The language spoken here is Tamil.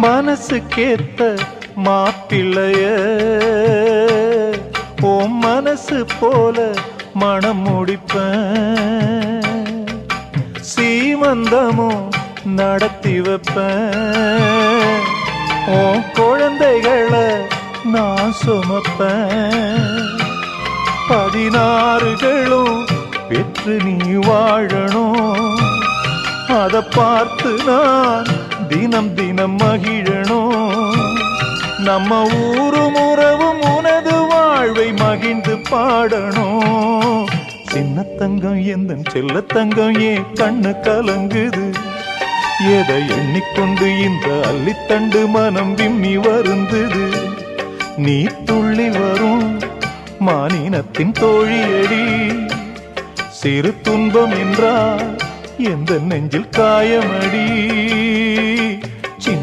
மனசுக்கேத்த மாப்பிள்ளைய ஓ மனசு போல மனம் முடிப்பேன், சீமந்தமும் நடத்தி வைப்பேன், ஓ குழந்தைகளை நான் சுமப்பேன், 16களும் பெற்று நீ வாழணும், அதை பார்த்து நான் தினம் தினம் மகிழணும், நம்ம ஊரும் உறவும் உனது வாழ்வை மகிழ்ந்து பாடணும். சின்ன தங்கம் எந்தன் செல்ல தங்கம் ஏன் கண்ணு கலங்குது, எதை எண்ணிக்கொண்டு இந்த அள்ளித்தண்டு மனம் விம்மி வருந்துது, நீ துள்ளி வரும் மானினத்தின் தோழியடி, சிறு துன்பம் என்றால் எந்த நெஞ்சில் காயமடி.